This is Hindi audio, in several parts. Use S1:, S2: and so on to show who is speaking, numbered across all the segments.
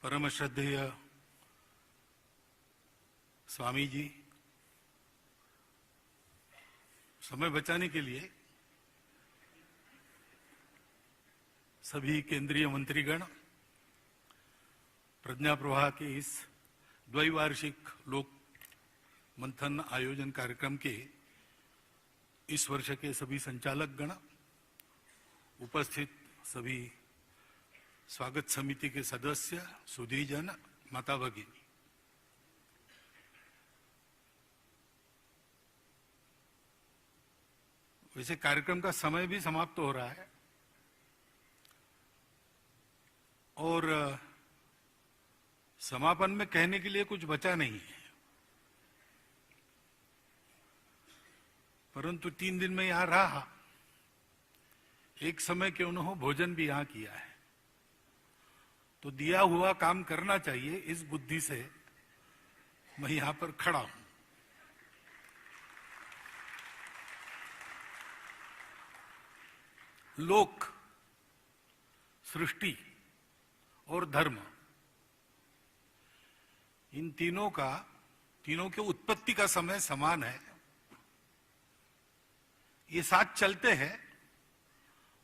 S1: परम श्रद्धेय स्वामी जी, समय बचाने के लिए सभी केंद्रीय मंत्रीगण प्रज्ञा प्रवाह के इस द्वैवार्षिक लोक मंथन आयोजन कार्यक्रम के इस वर्ष के सभी संचालक गण, उपस्थित सभी स्वागत समिति के सदस्य, सुधीजन, माता भगिनी, वैसे कार्यक्रम का समय भी समाप्त हो रहा है और समापन में कहने के लिए कुछ बचा नहीं है, परंतु 3 दिन में यहां रहा, एक समय क्यों न हो भोजन भी यहां किया है, तो दिया हुआ काम करना चाहिए, इस बुद्धि से मैं यहां पर खड़ा हूं। लोक, सृष्टि और धर्म, इन तीनों के उत्पत्ति का समय समान है। ये साथ चलते हैं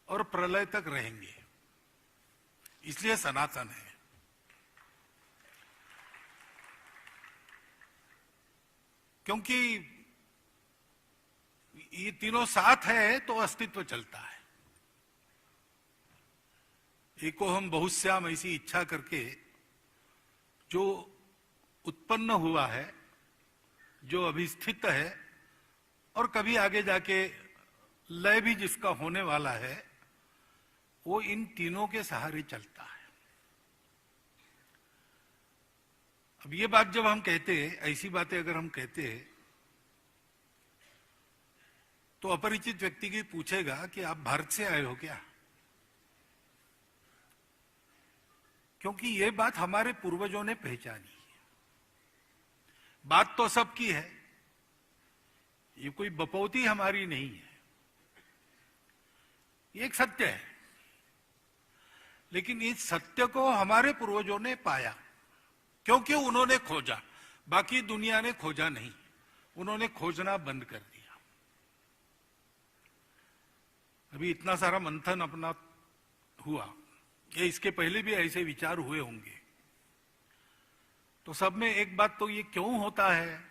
S1: और प्रलय तक रहेंगे, इसलिए सनातन है। क्योंकि ये तीनों साथ है तो अस्तित्व चलता है। एको हम बहुश्याम ऐसी इच्छा करके जो उत्पन्न हुआ है, जो अभी स्थित है और कभी आगे जाके लय भी जिसका होने वाला है, वो इन तीनों के सहारे चलता है। अब ये बात जब हम कहते हैं, ऐसी बातें अगर हम कहते हैं, तो अपरिचित व्यक्ति की पूछेगा कि आप भारत से आए हो क्या? क्योंकि ये बात हमारे पूर्वजों ने पहचानी है। बात तो सबकी है, ये कोई बपौती हमारी नहीं है, ये एक सत्य है। लेकिन इस सत्य को हमारे पूर्वजों ने पाया, क्योंकि उन्होंने खोजा, बाकी दुनिया ने खोजा नहीं, उन्होंने खोजना बंद कर दिया। अभी इतना सारा मंथन अपना हुआ, ये इसके पहले भी ऐसे विचार हुए होंगे, तो सब में एक बात तो ये क्यों होता है?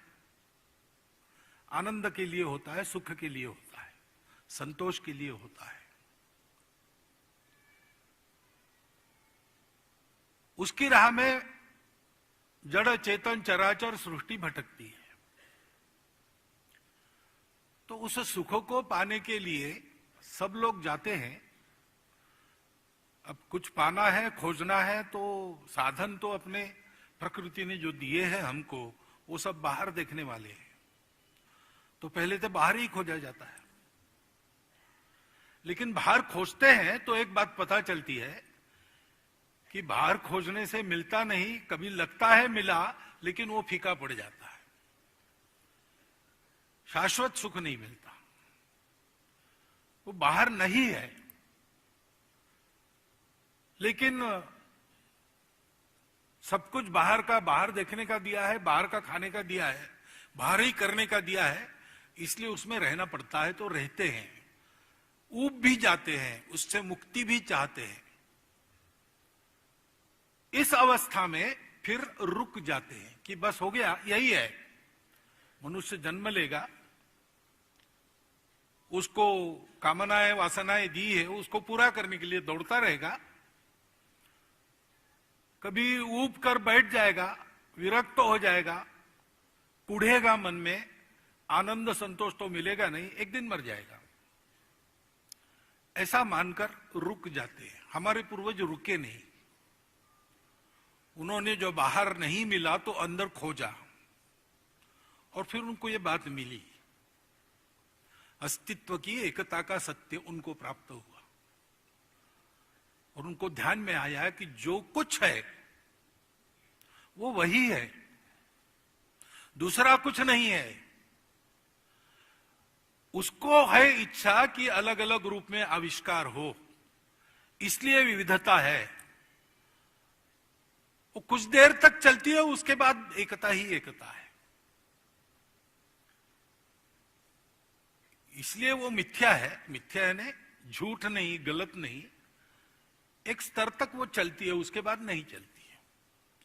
S1: आनंद के लिए होता है, सुख के लिए होता है, संतोष के लिए होता है। उसकी राह में जड़ चेतन चराचर सृष्टि भटकती है, तो उस सुख को पाने के लिए सब लोग जाते हैं। अब कुछ पाना है, खोजना है, तो साधन तो अपने प्रकृति ने जो दिए हैं हमको, वो सब बाहर देखने वाले हैं, तो पहले तो बाहर ही खोजा जाता है। लेकिन बाहर खोजते हैं तो एक बात पता चलती है कि बाहर खोजने से मिलता नहीं, कभी लगता है मिला, लेकिन वो फीका पड़ जाता है, शाश्वत सुख नहीं मिलता, वो बाहर नहीं है। लेकिन सब कुछ बाहर का, बाहर देखने का दिया है, बाहर का खाने का दिया है, बाहर ही करने का दिया है, इसलिए उसमें रहना पड़ता है, तो रहते हैं, ऊब भी जाते हैं, उससे मुक्ति भी चाहते हैं। इस अवस्था में फिर रुक जाते हैं कि बस हो गया, यही है। मनुष्य जन्म लेगा, उसको कामनाएं वासनाएं दी है, उसको पूरा करने के लिए दौड़ता रहेगा, कभी ऊब कर बैठ जाएगा, विरक्त हो जाएगा, कूढ़ेगा मन में, आनंद संतोष तो मिलेगा नहीं, एक दिन मर जाएगा, ऐसा मानकर रुक जाते हैं। हमारे पूर्वज रुके नहीं, उन्होंने जो बाहर नहीं मिला तो अंदर खोजा, और फिर उनको ये बात मिली, अस्तित्व की एकता का सत्य उनको प्राप्त हुआ, और उनको ध्यान में आया कि जो कुछ है वो वही है, दूसरा कुछ नहीं है। उसको है इच्छा कि अलग अलग रूप में आविष्कार हो, इसलिए विविधता है। वो कुछ देर तक चलती है, उसके बाद एकता ही एकता है। इसलिए वो मिथ्या है। मिथ्या है ने झूठ नहीं, गलत नहीं, एक स्तर तक वो चलती है, उसके बाद नहीं चलती है।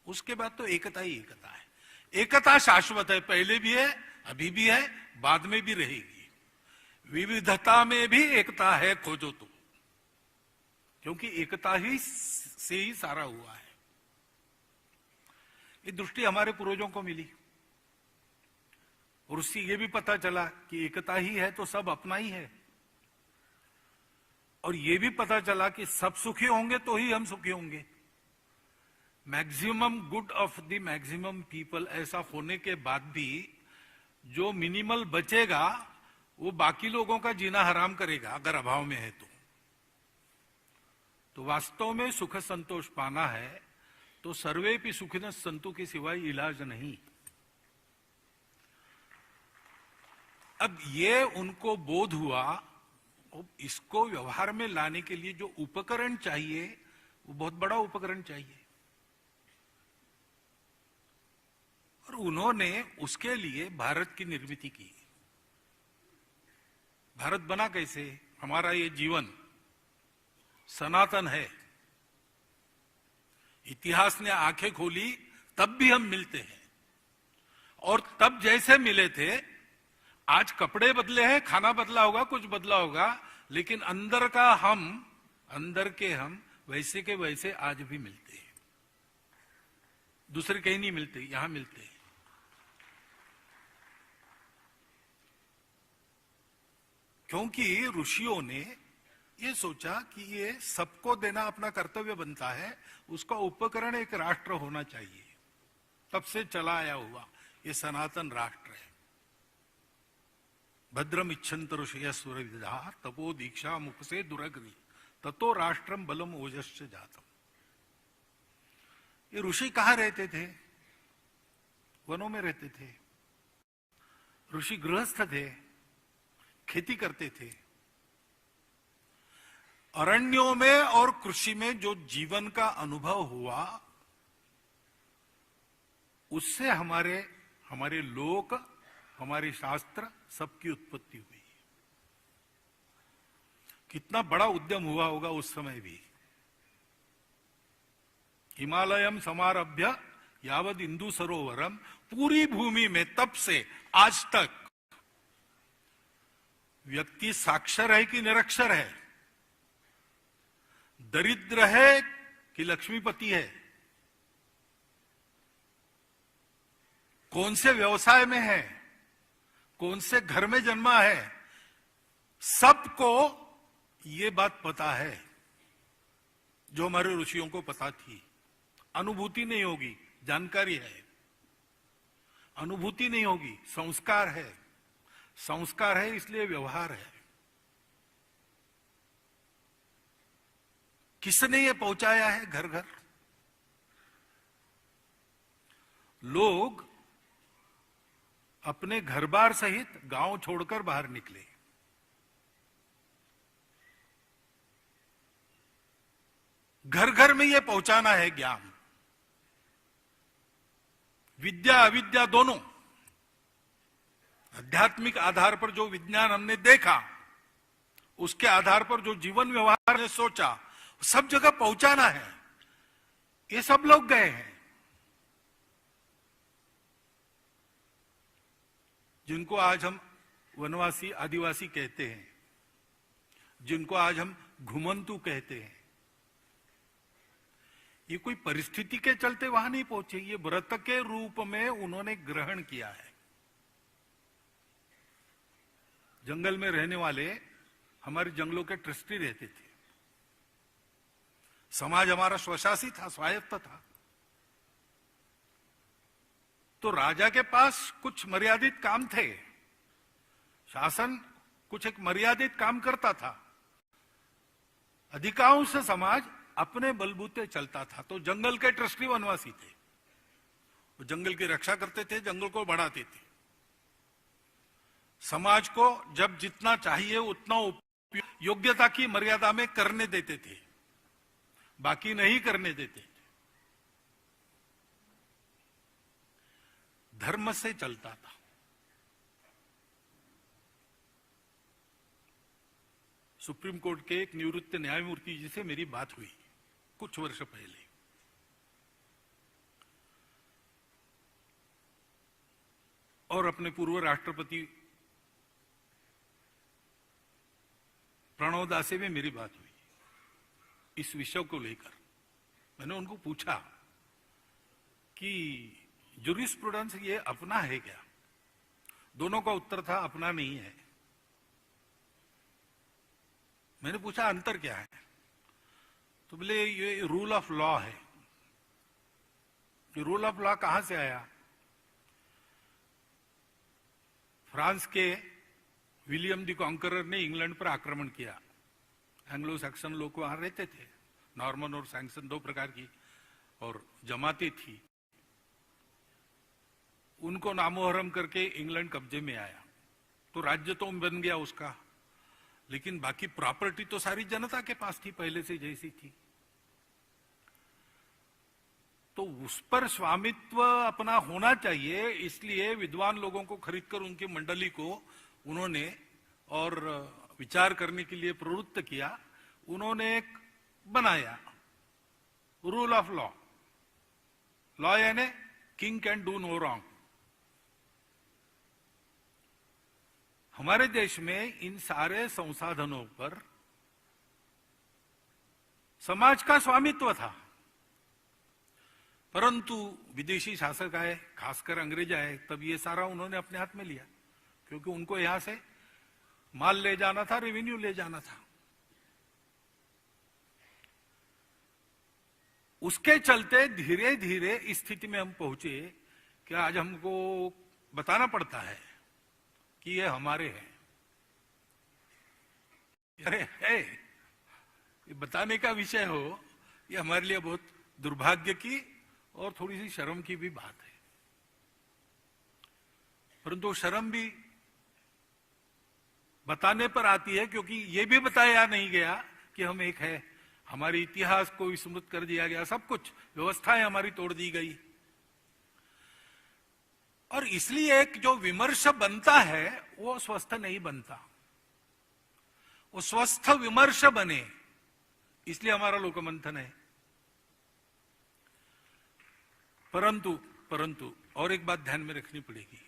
S1: उसके बाद तो एकता ही एकता है। एकता शाश्वत है, पहले भी है, अभी भी है, बाद में भी रहेगी। विविधता में भी एकता है, खोजो तो, क्योंकि एकता ही से ही सारा हुआ है। ये दृष्टि हमारे पूर्वजों को मिली, और उससे ये भी पता चला कि एकता ही है तो सब अपना ही है। और ये भी पता चला कि सब सुखी होंगे तो ही हम सुखी होंगे। Maximum good of the maximum people, ऐसा होने के बाद भी जो मिनिमल बचेगा वो बाकी लोगों का जीना हराम करेगा, अगर अभाव में है तो वास्तव में सुख संतोष पाना है तो सर्वे भी सुखिन संतु के सिवाय इलाज नहीं। अब ये उनको बोध हुआ, इसको व्यवहार में लाने के लिए जो उपकरण चाहिए वो बहुत बड़ा उपकरण चाहिए, और उन्होंने उसके लिए भारत की निर्मित की। भारत बना कैसे? हमारा ये जीवन सनातन है। इतिहास ने आंखें खोली तब भी हम मिलते हैं, और तब जैसे मिले थे, आज कपड़े बदले हैं, खाना बदला होगा, कुछ बदला होगा, लेकिन अंदर का हम, अंदर के हम वैसे के वैसे आज भी मिलते हैं। दूसरे कहीं नहीं मिलते, यहां मिलते हैं। क्योंकि ऋषियों ने ये सोचा कि ये सबको देना अपना कर्तव्य बनता है, उसका उपकरण एक राष्ट्र होना चाहिए। तब से चला आया हुआ ये सनातन राष्ट्र है। भद्रम इच्छन्त ऋषय सुरविदा तपो दीक्षा मुख से दुरग्नि ततो राष्ट्रम बलम ओजस्य जातम। ये ऋषि कहां रहते थे? वनों में रहते थे। ऋषि गृहस्थ थे, खेती करते थे। अरण्यों में और कृषि में जो जीवन का अनुभव हुआ, उससे हमारे लोक, हमारे शास्त्र सबकी उत्पत्ति हुई। कितना बड़ा उद्यम हुआ होगा उस समय भी। हिमालयम समारभ्य यावद इंदु सरोवरम, पूरी भूमि में तब से आज तक व्यक्ति साक्षर है कि निरक्षर है, दरिद्र है कि लक्ष्मीपति है, कौन से व्यवसाय में है, कौन से घर में जन्मा है, सबको ये बात पता है जो हमारे ऋषियों को पता थी। अनुभूति नहीं होगी, जानकारी है। अनुभूति नहीं होगी, संस्कार है। संस्कार है इसलिए व्यवहार है। किसने ये पहुंचाया है घर घर? लोग अपने घर बार सहित गांव छोड़कर बाहर निकले। घर घर में ये पहुंचाना है ज्ञान। विद्या अविद्या दोनों, आध्यात्मिक आधार पर जो विज्ञान हमने देखा, उसके आधार पर जो जीवन व्यवहार ने सोचा, सब जगह पहुंचाना है। ये सब लोग गए हैं। जिनको आज हम वनवासी आदिवासी कहते हैं, जिनको आज हम घुमंतु कहते हैं, ये कोई परिस्थिति के चलते वहां नहीं पहुंचे। ये व्रत के रूप में उन्होंने ग्रहण किया है। जंगल में रहने वाले हमारे जंगलों के ट्रस्टी रहते थे। समाज हमारा स्वशासी था, स्वायत्त था। तो राजा के पास कुछ मर्यादित काम थे, शासन कुछ एक मर्यादित काम करता था। अधिकांश समाज अपने बलबूते चलता था। तो जंगल के ट्रस्टी वनवासी थे, वो जंगल की रक्षा करते थे, जंगल को बढ़ाते थे। समाज को जब जितना चाहिए उतना उपयोग योग्यता की मर्यादा में करने देते थे, बाकी नहीं करने देते थे। धर्म से चलता था। सुप्रीम कोर्ट के एक निवृत्त न्यायमूर्ति जी से मेरी बात हुई कुछ वर्ष पहले। और अपने पूर्व राष्ट्रपति प्रणव दा से भी मेरी बात हुई इस विषय को लेकर। मैंने उनको पूछा कि जूरिस्प्रूडेंस ये अपना है क्या? दोनों का उत्तर था अपना नहीं है। मैंने पूछा अंतर क्या है? तो बोले ये रूल ऑफ लॉ है। ये रूल ऑफ लॉ कहां से आया? फ्रांस के विलियम द कॉन्करर ने इंग्लैंड पर आक्रमण किया। एंग्लो सैक्सन लोग वहां रहते थे, नॉर्मन और सैक्सन दो प्रकार की और जमातें थी। उनको नामोहरम करके इंग्लैंड कब्जे में आया, तो राज्य तो बन गया उसका, लेकिन बाकी प्रॉपर्टी तो सारी जनता के पास थी, पहले से जैसी थी। तो उस पर स्वामित्व अपना होना चाहिए, इसलिए विद्वान लोगों को खरीदकर उनकी मंडली को उन्होंने और विचार करने के लिए प्रवृत्त किया। उन्होंने एक बनाया रूल ऑफ लॉ। लॉ यानी king can do no wrong. हमारे देश में इन सारे संसाधनों पर समाज का स्वामित्व था, परंतु विदेशी शासक आए, खासकर अंग्रेज आए, तब ये सारा उन्होंने अपने हाथ में लिया, क्योंकि उनको यहां से माल ले जाना था, रेवेन्यू ले जाना था। उसके चलते धीरे धीरे इस स्थिति में हम पहुंचे कि आज हमको बताना पड़ता है कि ये हमारे हैं। अरे है, ये बताने का विषय हो, ये हमारे लिए बहुत दुर्भाग्य की और थोड़ी सी शर्म की भी बात है। परंतु शर्म भी बताने पर आती है, क्योंकि ये भी बताया नहीं गया कि हम एक है। हमारे इतिहास को विस्मृत कर दिया गया, सब कुछ व्यवस्थाएं हमारी तोड़ दी गई। और इसलिए एक जो विमर्श बनता है वो स्वस्थ नहीं बनता, वो स्वस्थ विमर्श बने, इसलिए हमारा लोकमंथन है। परंतु और एक बात ध्यान में रखनी पड़ेगी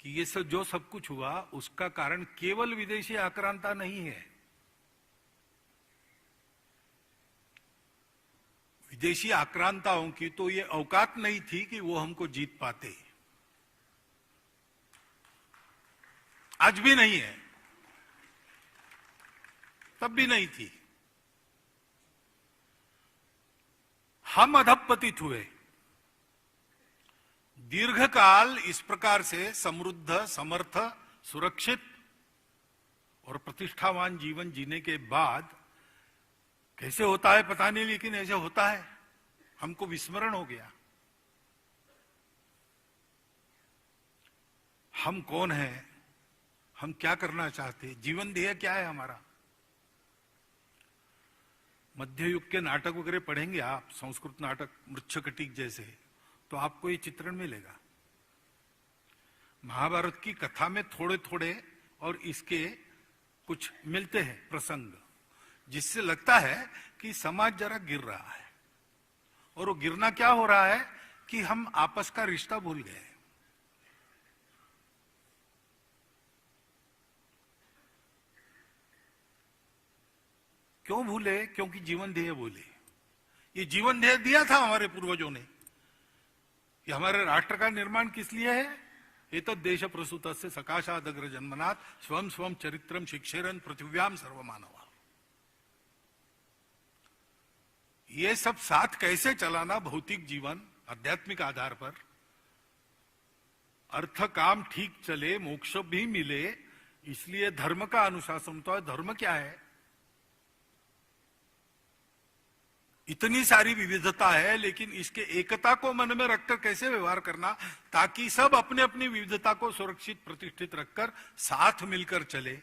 S1: कि ये सब जो सब कुछ हुआ उसका कारण केवल विदेशी आक्रांता नहीं है। विदेशी आक्रांताओं की तो ये औकात नहीं थी कि वो हमको जीत पाते, आज भी नहीं है, तब भी नहीं थी। हम अधपतित हुए। दीर्घकाल इस प्रकार से समृद्ध, समर्थ, सुरक्षित और प्रतिष्ठावान जीवन जीने के बाद कैसे होता है पता नहीं, लेकिन ऐसे होता है, हमको विस्मरण हो गया। हम कौन हैं, हम क्या करना चाहते हैं, जीवन ध्येय क्या है हमारा। मध्य युग के नाटक वगैरह पढ़ेंगे आप, संस्कृत नाटक मृच्छकटिक जैसे, तो आपको ये चित्रण मिलेगा। महाभारत की कथा में थोड़े थोड़े और इसके कुछ मिलते हैं प्रसंग, जिससे लगता है कि समाज जरा गिर रहा है। और वो गिरना क्या हो रहा है कि हम आपस का रिश्ता भूल गए। क्यों भूले? क्योंकि जीवन ध्येय बोले। ये जीवन ध्येय दिया था हमारे पूर्वजों ने। ये हमारे राष्ट्र का निर्माण किस लिए है? एतद् देश प्रसूतस्य सकाशादग्र जन्मनाथ स्वम स्वम चरित्रम शिक्षेरन पृथिव्याम सर्वमानवा। ये सब साथ कैसे चलाना, भौतिक जीवन आध्यात्मिक आधार पर, अर्थ काम ठीक चले, मोक्ष भी मिले, इसलिए धर्म का अनुशासन तो है। धर्म क्या है? इतनी सारी विविधता है, लेकिन इसके एकता को मन में रखकर कैसे व्यवहार करना, ताकि सब अपने अपनी विविधता को सुरक्षित प्रतिष्ठित रखकर साथ मिलकर चले।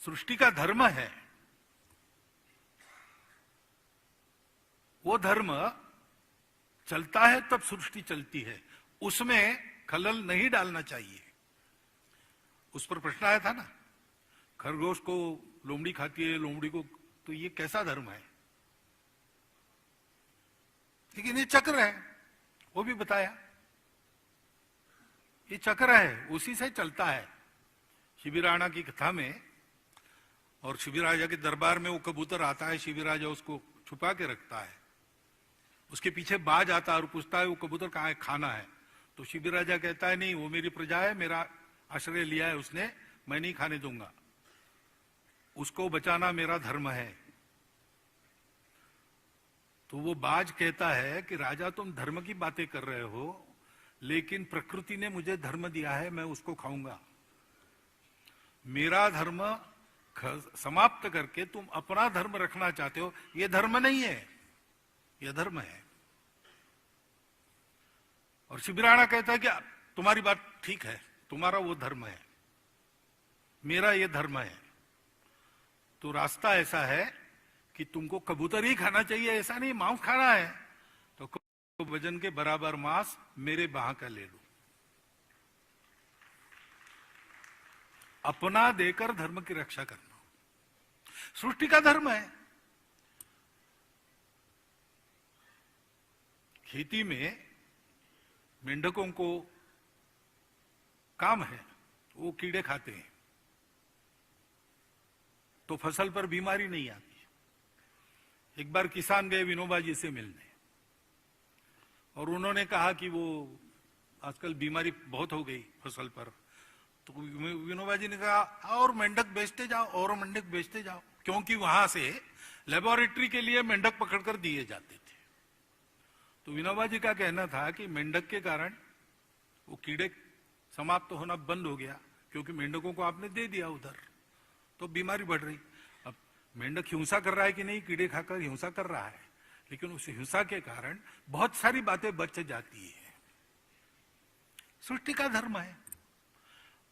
S1: सृष्टि का धर्म है। वो धर्म चलता है तब सृष्टि चलती है, उसमें खलल नहीं डालना चाहिए। उस पर प्रश्न आया था ना, खरगोश को लोमड़ी खाती है, लोमड़ी को, तो ये कैसा धर्म है? लेकिन ये चक्र है, वो भी बताया, ये चक्र है, उसी से चलता है। शिबिराणा की कथा में, और शिबिराजा के दरबार में वो कबूतर आता है, शिबिराजा उसको छुपा के रखता है, उसके पीछे बाज आता है और पूछता है वो कबूतर कहाँ है, खाना है। तो शिबिराजा कहता है नहीं, वो मेरी प्रजा है, मेरा आश्रय लिया है उसने, मैं नहीं खाने दूंगा, उसको बचाना मेरा धर्म है। तो वो बाज कहता है कि राजा तुम धर्म की बातें कर रहे हो, लेकिन प्रकृति ने मुझे धर्म दिया है, मैं उसको खाऊंगा। मेरा धर्म समाप्त करके तुम अपना धर्म रखना चाहते हो, यह धर्म नहीं है, यह धर्म है। और शिबिराणा कहता है कि तुम्हारी बात ठीक है, तुम्हारा वो धर्म है, मेरा ये धर्म है। तो रास्ता ऐसा है कि तुमको कबूतर ही खाना चाहिए, ऐसा नहीं मांस खाना है, तो वजन के बराबर मांस मेरे बाह का ले लो। अपना देकर धर्म की रक्षा करना सृष्टि का धर्म है। खेती में मेंढकों को काम है, वो कीड़े खाते हैं, तो फसल पर बीमारी नहीं आती। एक बार किसान गए विनोबा जी से मिलने, और उन्होंने कहा कि वो आजकल बीमारी बहुत हो गई फसल पर। तो विनोबा जी ने कहा और मेंढक बेचते जाओ, और मेंढक बेचते जाओ, क्योंकि वहां से लेबोरेटरी के लिए मेंढक पकड़कर दिए जाते थे। तो विनोबा जी का कहना था कि मेंढक के कारण वो कीड़े समाप्त होना बंद हो गया, क्योंकि मेंढकों को आपने दे दिया उधर, तो बीमारी बढ़ रही। अब मेंढक हिंसा कर रहा है कि नहीं, कीड़े खाकर हिंसा कर रहा है, लेकिन उस हिंसा के कारण बहुत सारी बातें बच जाती है। सृष्टि का धर्म है,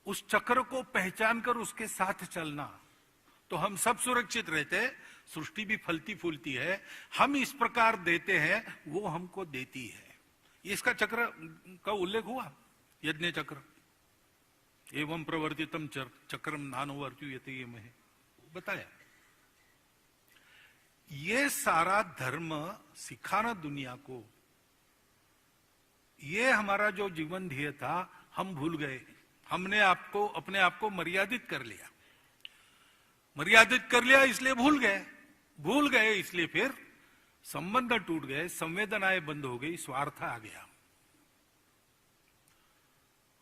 S1: उस चक्र को पहचान कर उसके साथ चलना, तो हम सब सुरक्षित रहते, सृष्टि भी फलती फूलती है। हम इस प्रकार देते हैं, वो हमको देती है। इसका चक्र का उल्लेख हुआ, यज्ञ चक्र, एवं प्रवर्तितम चक्रम नानुवर्त्युयते ये में बताया। ये सारा धर्म सिखाना दुनिया को, ये हमारा जो जीवन ध्येय था हम भूल गए। हमने आपको अपने आप को मर्यादित कर लिया, मर्यादित कर लिया इसलिए भूल गए इसलिए फिर संबंध टूट गए, संवेदनाएं बंद हो गई, स्वार्थ आ गया।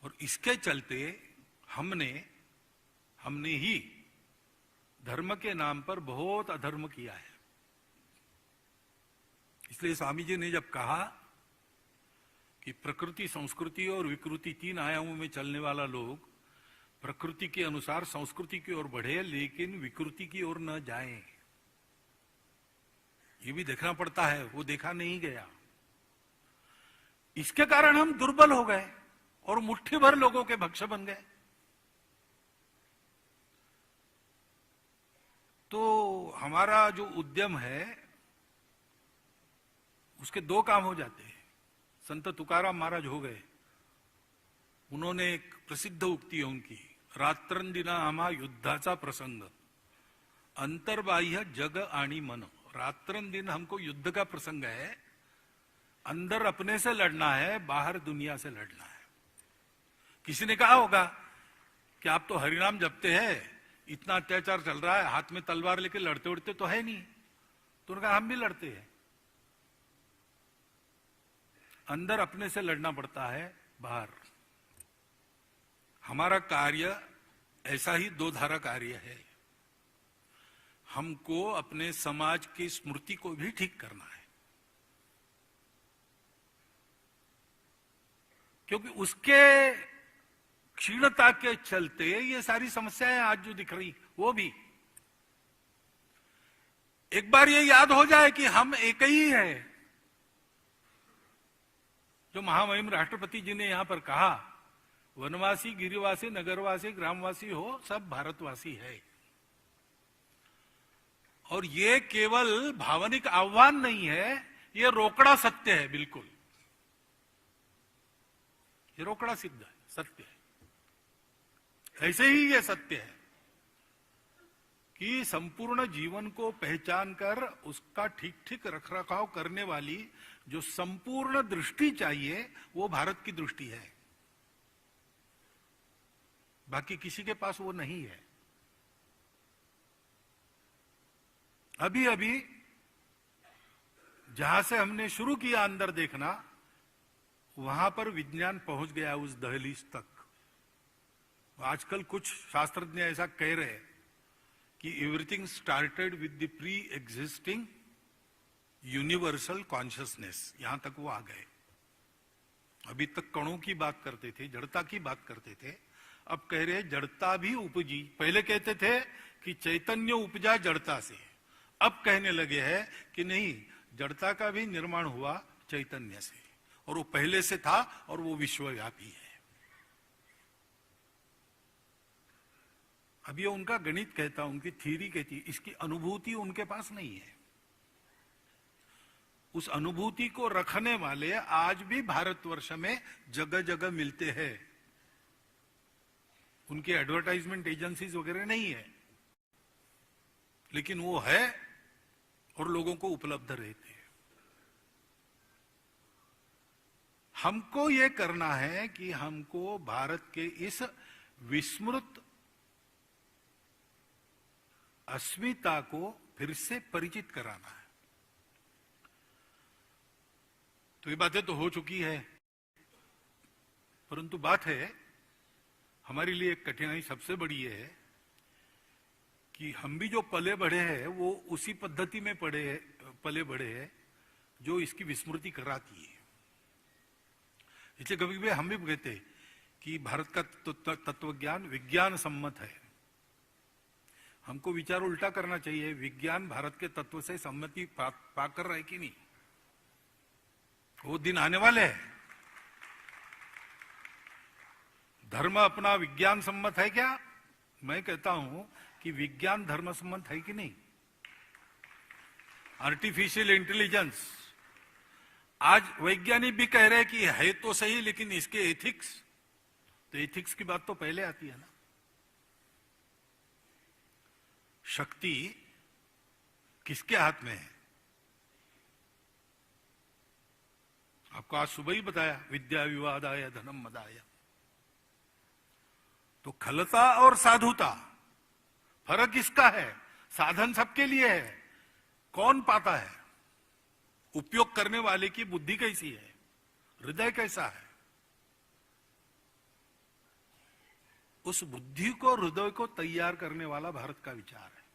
S1: और इसके चलते हमने ही धर्म के नाम पर बहुत अधर्म किया है। इसलिए स्वामी जी ने जब कहा कि प्रकृति, संस्कृति और विकृति, तीन आयामों में चलने वाला लोग प्रकृति के अनुसार संस्कृति की ओर बढ़े, लेकिन विकृति की ओर न जाएं, ये भी देखना पड़ता है, वो देखा नहीं गया। इसके कारण हम दुर्बल हो गए और मुट्ठी भर लोगों के भक्ष बन गए। तो हमारा जो उद्यम है उसके दो काम हो जाते हैं। संत तुकाराम महाराज हो गए, उन्होंने एक प्रसिद्ध उक्ति है उनकी, रात्रंदिना आम्हा युद्धाचा प्रसंग, अंतर्बाह्य जग आणि मन। रात्रंदिन हमको युद्ध का प्रसंग है, अंदर अपने से लड़ना है, बाहर दुनिया से लड़ना है। किसी ने कहा होगा कि आप तो हरिनाम जपते हैं, इतना अत्याचार चल रहा है, हाथ में तलवार लेके लड़ते उड़ते तो है नहीं। तो उन्होंने कहा हम भी लड़ते हैं, अंदर अपने से लड़ना पड़ता है, बाहर। हमारा कार्य ऐसा ही दो धारा कार्य है। हमको अपने समाज की स्मृति को भी ठीक करना है, क्योंकि उसके क्षीणता के चलते ये सारी समस्याएं आज जो दिख रही, वो भी एक बार ये याद हो जाए कि हम एक ही है। जो महामहिम राष्ट्रपति जी ने यहां पर कहा, वनवासी, गिरिवासी, नगरवासी, ग्रामवासी हो, सब भारतवासी है। और ये केवल भावनिक आह्वान नहीं है, ये रोकड़ा सत्य है, बिल्कुल ये रोकड़ा सिद्ध है, सत्य है। ऐसे ही ये सत्य है कि संपूर्ण जीवन को पहचान कर उसका ठीक ठीक रखरखाव करने वाली जो संपूर्ण दृष्टि चाहिए वो भारत की दृष्टि है, बाकी किसी के पास वो नहीं है। अभी अभी जहां से हमने शुरू किया अंदर देखना, वहां पर विज्ञान पहुंच गया उस दहलीज तक। आजकल कुछ शास्त्रज्ञ ऐसा कह रहे हैं कि everything started with the pre existing universal consciousness, यहां तक वो आ गए। अभी तक कणों की बात करते थे, जड़ता की बात करते थे, अब कह रहे जड़ता भी उपजी। पहले कहते थे कि चैतन्य उपजा जड़ता से, अब कहने लगे हैं कि नहीं, जड़ता का भी निर्माण हुआ चैतन्य से, और वो पहले से था और वो विश्वव्यापी है। अब ये उनका गणित कहता, उनकी थ्योरी कहती, इसकी अनुभूति उनके पास नहीं है। उस अनुभूति को रखने वाले आज भी भारतवर्ष में जगह जगह मिलते हैं। उनकी एडवर्टाइजमेंट एजेंसीज वगैरह नहीं है, लेकिन वो है और लोगों को उपलब्ध रहते हैं। हमको ये करना है कि हमको भारत के इस विस्मृत अस्मिता को फिर से परिचित कराना है। तो ये बातें तो हो चुकी है, परंतु बात है हमारे लिए एक कठिनाई सबसे बड़ी ये है कि हम भी जो पले बढ़े हैं वो उसी पद्धति में पले बढ़े हैं जो इसकी विस्मृति कराती है। इसलिए कभी कभी हम भी कहते हैं कि भारत का तत्वज्ञान विज्ञान सम्मत है। हमको विचार उल्टा करना चाहिए, विज्ञान भारत के तत्व से सम्मति पाकर रहा है कि नहीं। वो दिन आने वाले हैं। धर्म अपना विज्ञान सम्मत है क्या? मैं कहता हूं कि विज्ञान धर्म सम्मत है कि नहीं। आर्टिफिशियल इंटेलिजेंस, आज वैज्ञानिक भी कह रहे हैं कि है तो सही, लेकिन इसके एथिक्स, तो एथिक्स की बात तो पहले आती है ना। शक्ति किसके हाथ में है? आपको आज सुबह ही बताया, विद्या विवादाय धनम मदाय। तो खलता और साधुता, फर्क इसका है। साधन सबके लिए है, कौन पाता है? उपयोग करने वाले की बुद्धि कैसी है, हृदय कैसा है। उस बुद्धि को, हृदय को तैयार करने वाला भारत का विचार है।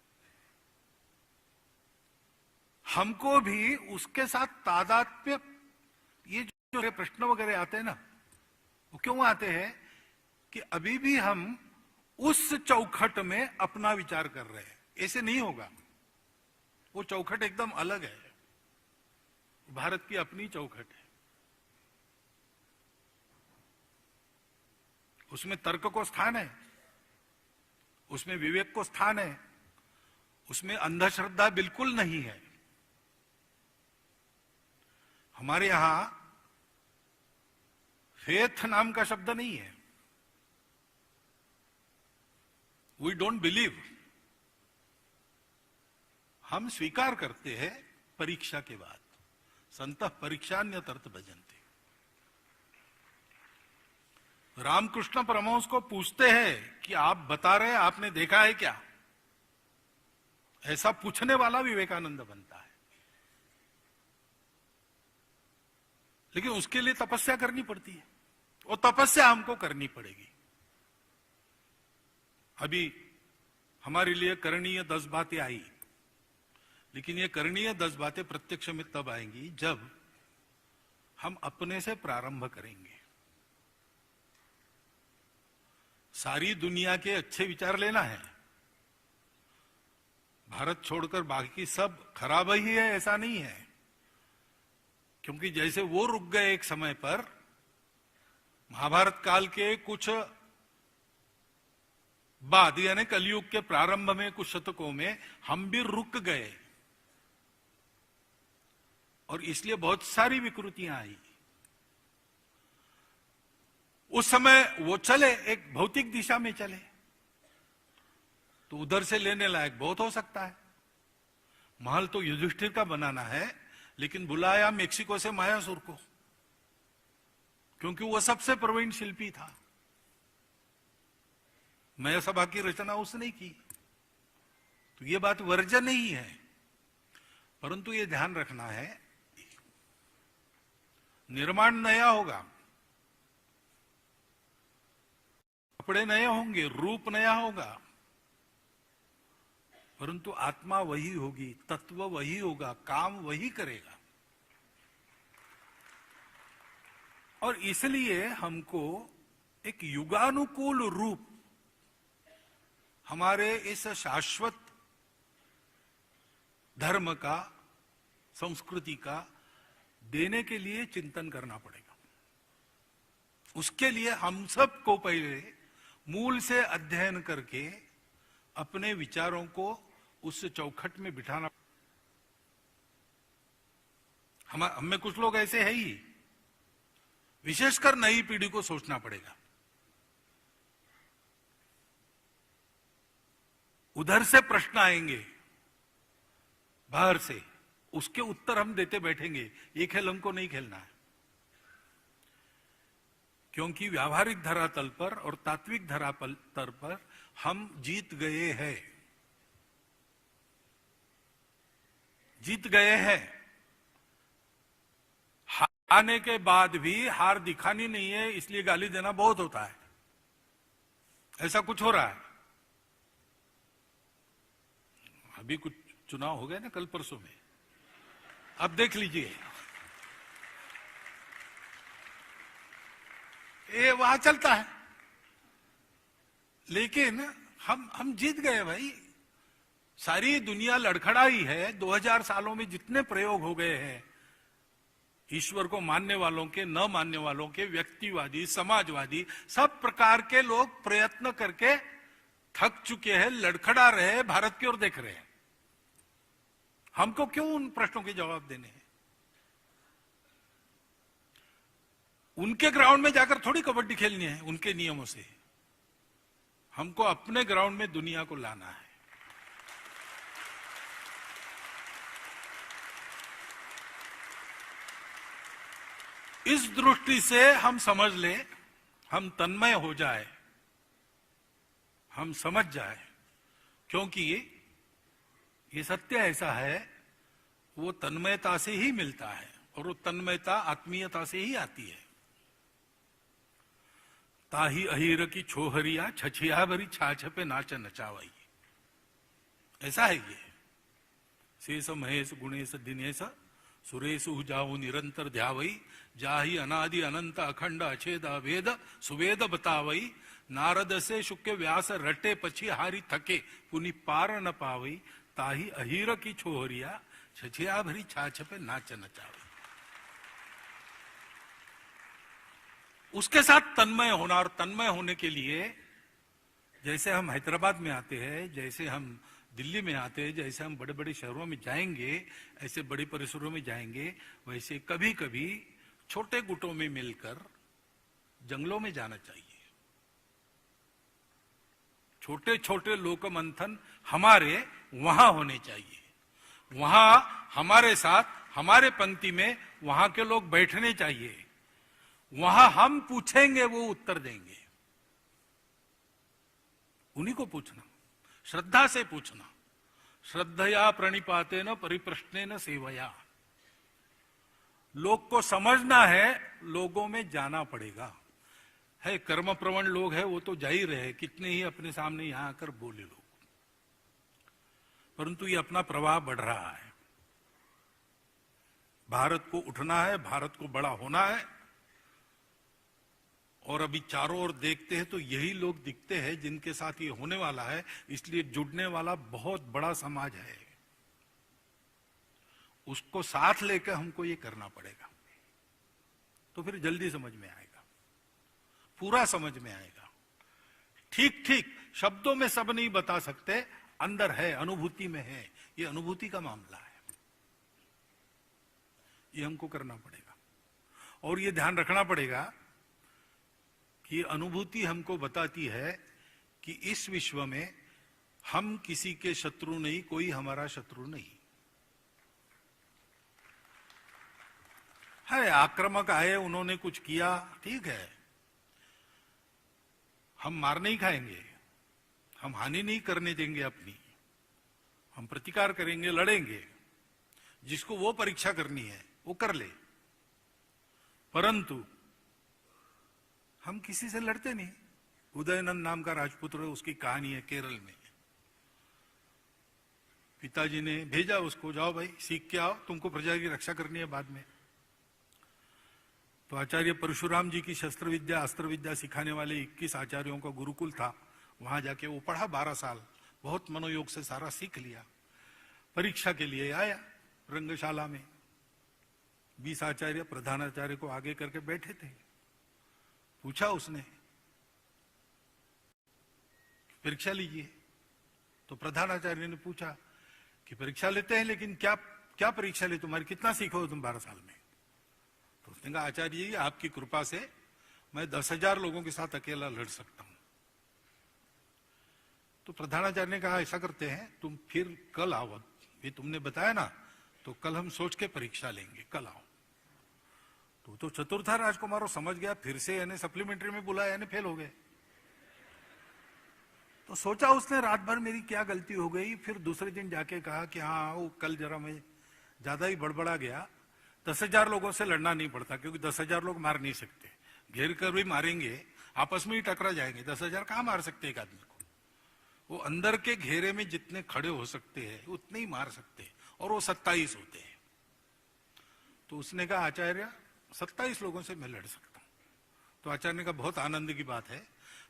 S1: हमको भी उसके साथ तादात्म्य, ये जो प्रश्न वगैरह आते हैं ना, वो क्यों आते हैं कि अभी भी हम उस चौखट में अपना विचार कर रहे हैं। ऐसे नहीं होगा, वो चौखट एकदम अलग है, भारत की अपनी चौखट है। उसमें तर्क को स्थान है, उसमें विवेक को स्थान है, उसमें अंधश्रद्धा बिल्कुल नहीं है। हमारे यहां फेथ नाम का शब्द नहीं है। वी डोंट बिलीव, हम स्वीकार करते हैं परीक्षा के बाद। संतः परीक्षान्यतर्थ भजन्ते। रामकृष्ण परमहंस को पूछते हैं कि आप बता रहे हैं, आपने देखा है क्या? ऐसा पूछने वाला विवेकानंद बनता है। लेकिन उसके लिए तपस्या करनी पड़ती है, और तपस्या हमको करनी पड़ेगी। अभी हमारे लिए करणीय 10 बातें आई, लेकिन ये करणीय 10 बातें प्रत्यक्ष में तब आएंगी जब हम अपने से प्रारंभ करेंगे। सारी दुनिया के अच्छे विचार लेना है, भारत छोड़कर बाकी सब खराब ही है ऐसा नहीं है। क्योंकि जैसे वो रुक गए एक समय पर, महाभारत काल के कुछ बाद, यानी कलयुग के प्रारंभ में कुछ शतकों में हम भी रुक गए। और इसलिए बहुत सारी विकृतियां आई। उस समय वो चले, एक भौतिक दिशा में चले, तो उधर से लेने लायक बहुत हो सकता है। महल तो युधिष्ठिर का बनाना है, लेकिन बुलाया मेक्सिको से मायासुर को, क्योंकि वो सबसे प्रवीण शिल्पी था। मया सभा की रचना उसने की, तो ये बात वर्जन नहीं है। परंतु ये ध्यान रखना है, निर्माण नया होगा, कपड़े नए होंगे, रूप नया होगा, परंतु आत्मा वही होगी, तत्व वही होगा, काम वही करेगा। और इसलिए हमको एक युगानुकूल रूप हमारे इस शाश्वत धर्म का, संस्कृति का देने के लिए चिंतन करना पड़ेगा। उसके लिए हम सबको पहले मूल से अध्ययन करके अपने विचारों को उस चौखट में बिठाना। हम में कुछ लोग ऐसे हैं ही, विशेषकर नई पीढ़ी को सोचना पड़ेगा। उधर से प्रश्न आएंगे, बाहर से, उसके उत्तर हम देते बैठेंगे। ये खेल हमको नहीं खेलना है, क्योंकि व्यावहारिक धरातल पर और तात्विक धरातल पर हम जीत गए हैं, जीत गए हैं। हारने के बाद भी हार दिखानी नहीं है, इसलिए गाली देना बहुत होता है। ऐसा कुछ हो रहा है। अभी कुछ चुनाव हो गए ना कल परसों में, अब देख लीजिए, ये वहां चलता है। लेकिन हम जीत गए भाई। सारी दुनिया लड़खड़ाई है। 2000 सालों में जितने प्रयोग हो गए हैं, ईश्वर को मानने वालों के, न मानने वालों के, व्यक्तिवादी, समाजवादी, सब प्रकार के लोग प्रयत्न करके थक चुके हैं, लड़खड़ा रहे हैं, भारत की ओर देख रहे हैं। हमको क्यों उन प्रश्नों के जवाब देने हैं? उनके ग्राउंड में जाकर थोड़ी कबड्डी खेलनी है उनके नियमों से। हमको अपने ग्राउंड में दुनिया को लाना है। इस दृष्टि से हम समझ ले, हम तन्मय हो जाए, हम समझ जाए, क्योंकि ये सत्य ऐसा है, वो तन्मयता से ही मिलता है, और वो तन्मयता आत्मीयता से ही आती है। ताही अहीर की छोहरिया छछिया भरी छाछ पे नाच नचावाई, ऐसा है ये। शेष महेश गुणेश दिनेश सुरेश जाऊ निरंतर ध्यावई, जाहि अनादि अनंत अखंड अछेद अभेद सुवेद बतावई, नारद से शुक्र व्यास रटे पछी हारी थके पुनि पार न पावई, ताही अहीर की छोहरिया छछिया भरी छाछ पे नाच नचावई। उसके साथ तन्मय होना, और तन्मय होने के लिए जैसे हम हैदराबाद में आते हैं, जैसे हम दिल्ली में आते हैं, जैसे हम बड़े बड़े शहरों में जाएंगे, ऐसे बड़े परिसरों में जाएंगे, वैसे कभी कभी छोटे गुटों में मिलकर जंगलों में जाना चाहिए। छोटे छोटे लोक मंथन हमारे वहां होने चाहिए। वहां हमारे साथ, हमारे पंक्ति में वहां के लोग बैठने चाहिए। वहां हम पूछेंगे, वो उत्तर देंगे। उन्हीं को पूछना, श्रद्धा से पूछना। श्रद्धया प्रणिपाते न परिप्रश्ने न सेवया। लोग को समझना है, लोगों में जाना पड़ेगा। है कर्म प्रवण लोग है, वो तो जा ही रहे, कितने ही अपने सामने यहां आकर बोले लोग, परंतु ये अपना प्रवाह बढ़ रहा है। भारत को उठना है, भारत को बड़ा होना है। और अभी चारों ओर देखते हैं तो यही लोग दिखते हैं जिनके साथ ये होने वाला है। इसलिए जुड़ने वाला बहुत बड़ा समाज है, उसको साथ लेकर हमको ये करना पड़ेगा, तो फिर जल्दी समझ में आएगा, पूरा समझ में आएगा। ठीक ठीक शब्दों में सब नहीं बता सकते, अंदर है, अनुभूति में है। ये अनुभूति का मामला है। ये हमको करना पड़ेगा। और ये ध्यान रखना पड़ेगा कि अनुभूति हमको बताती है कि इस विश्व में हम किसी के शत्रु नहीं, कोई हमारा शत्रु नहीं है। आक्रामक आए, उन्होंने कुछ किया, ठीक है, हम मार नहीं खाएंगे, हम हानि नहीं करने देंगे अपनी, हम प्रतिकार करेंगे, लड़ेंगे। जिसको वो परीक्षा करनी है वो कर ले, परंतु हम किसी से लड़ते नहीं। उदयनंद नाम का राजपुत्र, उसकी कहानी है केरल में। पिताजी ने भेजा उसको, जाओ भाई सीख के आओ, तुमको प्रजा की रक्षा करनी है बाद में। तो आचार्य परशुराम जी की शस्त्र विद्या अस्त्र विद्या सिखाने वाले 21 आचार्यों का गुरुकुल था। वहां जाके वो पढ़ा 12 साल, बहुत मनोयोग से सारा सीख लिया। परीक्षा के लिए आया रंगशाला में, 20 आचार्य प्रधानाचार्य को आगे करके बैठे थे। पूछा उसने, परीक्षा लीजिए। तो प्रधानाचार्य ने पूछा कि परीक्षा लेते हैं, लेकिन क्या क्या परीक्षा ले, तुम्हारी कितना सीखो हो तुम 12 साल में? तो उसने कहा, आचार्य जी आपकी कृपा से मैं 10,000 लोगों के साथ अकेला लड़ सकता हूं। तो प्रधानाचार्य ने कहा, ऐसा करते हैं, तुम फिर कल आओ, ये तुमने बताया ना, तो कल हम सोच के परीक्षा लेंगे, कल आओ। तो चतुर्था राजकुमारों समझ गया, फिर से यानी सप्लीमेंट्री में बुलाया, यानी फेल हो गए। तो सोचा उसने रात भर मेरी क्या गलती हो गई। फिर दूसरे दिन जाके कहा कि हाँ वो कल जरा मैं ज्यादा ही बड़बड़ा गया, 10,000 लोगों से लड़ना नहीं पड़ता, क्योंकि 10,000 लोग मार नहीं सकते, घेर कर भी मारेंगे आपस में ही टकरा जाएंगे। 10,000 कहां मार सकते एक आदमी को? वो अंदर के घेरे में जितने खड़े हो सकते हैं उतने ही मार सकते हैं, और वो 27 होते हैं। तो उसने कहा, आचार्य 27 लोगों से मैं लड़ सकता हूं। तो आचार्य ने कहा, बहुत आनंद की बात है,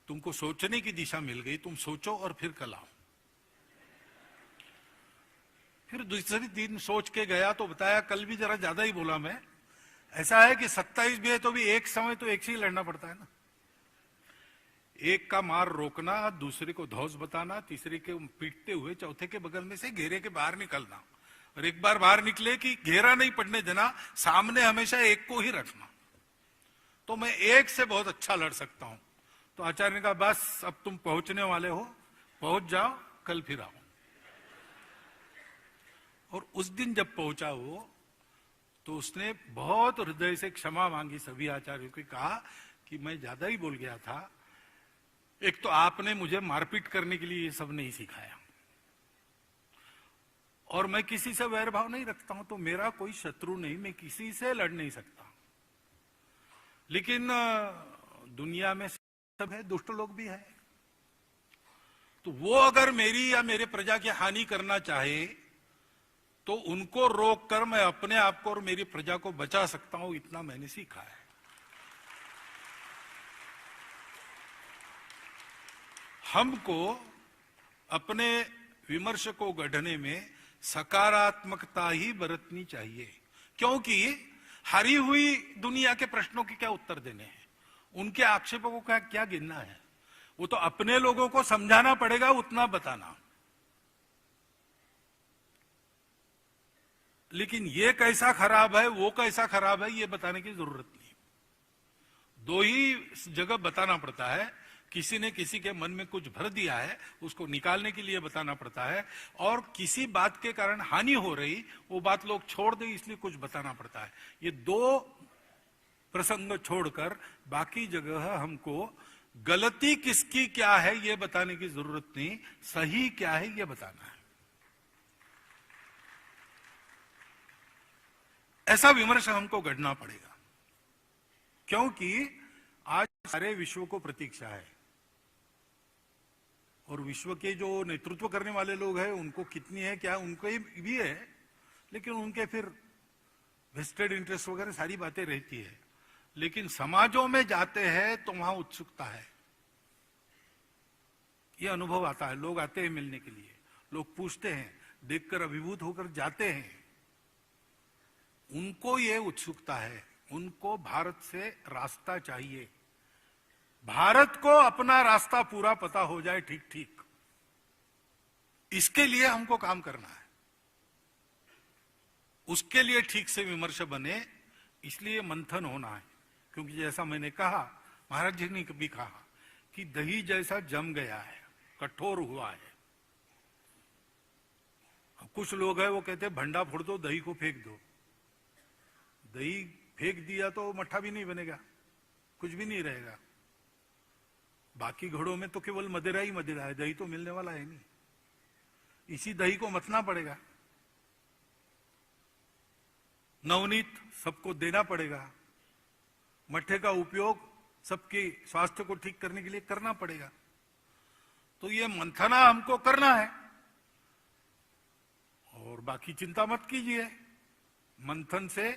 S1: तुमको सोचने की दिशा मिल गई, तुम सोचो और फिर कल आओ। फिर दूसरे दिन सोच के गया तो बताया, कल भी जरा ज्यादा ही बोला मैं। ऐसा है कि 27 भी है तो भी एक समय तो एक से ही लड़ना पड़ता है ना। एक का मार रोकना, दूसरे को धौस बताना, तीसरे के पीटते हुए चौथे के बगल में से घेरे के बाहर निकलना, और एक बार बाहर निकले कि घेरा नहीं पड़ने देना, सामने हमेशा एक को ही रखना। तो मैं एक से बहुत अच्छा लड़ सकता हूं। तो आचार्य ने कहा, बस अब तुम पहुंचने वाले हो, पहुंच जाओ, कल फिर आओ। और उस दिन जब पहुंचा वो, तो उसने बहुत हृदय से क्षमा मांगी सभी आचार्यों को, कहा कि मैं ज्यादा ही बोल गया था, एक तो आपने मुझे मारपीट करने के लिए ये सब नहीं सिखाया, और मैं किसी से वैर भाव नहीं रखता हूं, तो मेरा कोई शत्रु नहीं, मैं किसी से लड़ नहीं सकता। लेकिन दुनिया में सब है, दुष्ट लोग भी है, तो वो अगर मेरी या मेरे प्रजा की हानि करना चाहे तो उनको रोक कर मैं अपने आप को और मेरी प्रजा को बचा सकता हूं, इतना मैंने सीखा है। हमको अपने विमर्श को गढ़ने में सकारात्मकता ही बरतनी चाहिए, क्योंकि हारी हुई दुनिया के प्रश्नों के क्या उत्तर देने हैं, उनके आक्षेपों को क्या गिनना है? वो तो अपने लोगों को समझाना पड़ेगा, उतना बताना। लेकिन ये कैसा खराब है, वो कैसा खराब है, ये बताने की जरूरत नहीं। दो ही जगह बताना पड़ता है, किसी ने किसी के मन में कुछ भर दिया है, उसको निकालने के लिए बताना पड़ता है, और किसी बात के कारण हानि हो रही, वो बात लोग छोड़ दे इसलिए कुछ बताना पड़ता है। ये दो प्रसंग छोड़कर बाकी जगह हमको गलती किसकी क्या है ये बताने की जरूरत नहीं, सही क्या है ये बताना है। ऐसा विमर्श हमको गढ़ना पड़ेगा, क्योंकि आज सारे विश्व को प्रतीक्षा है, और विश्व के जो नेतृत्व करने वाले लोग हैं उनको कितनी है क्या, उनको भी है, लेकिन उनके फिर वेस्टेड इंटरेस्ट वगैरह सारी बातें रहती है। लेकिन समाजों में जाते हैं तो वहां उत्सुकता है, ये अनुभव आता है। लोग आते हैं मिलने के लिए, लोग पूछते हैं, देखकर अभिभूत होकर जाते हैं, उनको ये उत्सुकता है, उनको भारत से रास्ता चाहिए, भारत को अपना रास्ता पूरा पता हो जाए ठीक ठीक, इसके लिए हमको काम करना है। उसके लिए ठीक से विमर्श बने, इसलिए मंथन होना है। क्योंकि जैसा मैंने कहा, महाराज जी ने भी कहा कि दही जैसा जम गया है, कठोर हुआ है। कुछ लोग हैं वो कहते हैं भंडा फोड़ दो, दही को फेंक दो। दही फेंक दिया तो मट्ठा भी नहीं बनेगा, कुछ भी नहीं रहेगा। बाकी घड़ों में तो केवल मदिरा ही मदिरा है, दही तो मिलने वाला है नहीं। इसी दही को मथना पड़ेगा, नवनीत सबको देना पड़ेगा, मट्ठे का उपयोग सबके स्वास्थ्य को ठीक करने के लिए करना पड़ेगा। तो ये मंथना हमको करना है, और बाकी चिंता मत कीजिए। मंथन से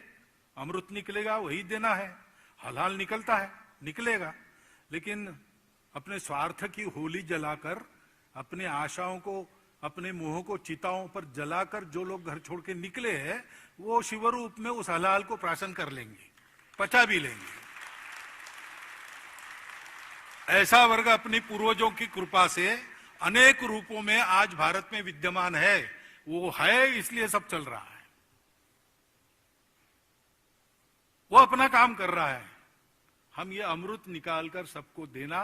S1: अमृत निकलेगा, वही देना है। हलाल निकलता है, निकलेगा, लेकिन अपने स्वार्थ की होली जलाकर, अपने आशाओं को, अपने मोह को चिताओं पर जलाकर जो लोग घर छोड़ के निकले हैं, वो शिवरूप में उस हलाल को प्राशन कर लेंगे, पचा भी लेंगे। ऐसा वर्ग अपनी पूर्वजों की कृपा से अनेक रूपों में आज भारत में विद्यमान है। वो है, इसलिए सब चल रहा है। वो अपना काम कर रहा है। हम ये अमृत निकालकर सबको देना,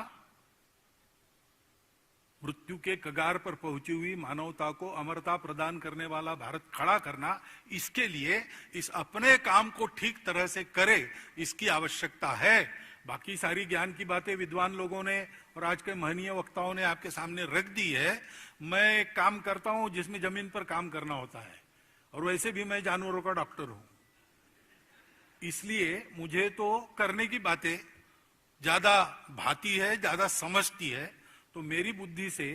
S1: मृत्यु के कगार पर पहुंची हुई मानवता को अमरता प्रदान करने वाला भारत खड़ा करना, इसके लिए इस अपने काम को ठीक तरह से करे, इसकी आवश्यकता है। बाकी सारी ज्ञान की बातें विद्वान लोगों ने और आज के महनीय वक्ताओं ने आपके सामने रख दी है। मैं एक काम करता हूं जिसमें जमीन पर काम करना होता है, और वैसे भी मैं जानवरों का डॉक्टर हूं, इसलिए मुझे तो करने की बातें ज्यादा भाती है, ज्यादा समझती है। तो मेरी बुद्धि से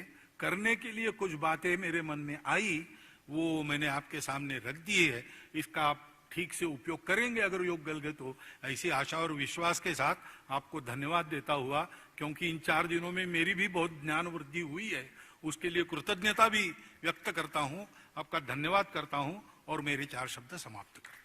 S1: करने के लिए कुछ बातें मेरे मन में आई, वो मैंने आपके सामने रख दी है। इसका आप ठीक से उपयोग करेंगे अगर योग गल गए तो। ऐसी आशा और विश्वास के साथ आपको धन्यवाद देता हुआ, क्योंकि इन 4 दिनों में मेरी भी बहुत ज्ञान वृद्धि हुई है, उसके लिए कृतज्ञता भी व्यक्त करता हूं, आपका धन्यवाद करता हूं और मेरे 4 शब्द समाप्त करता हूं।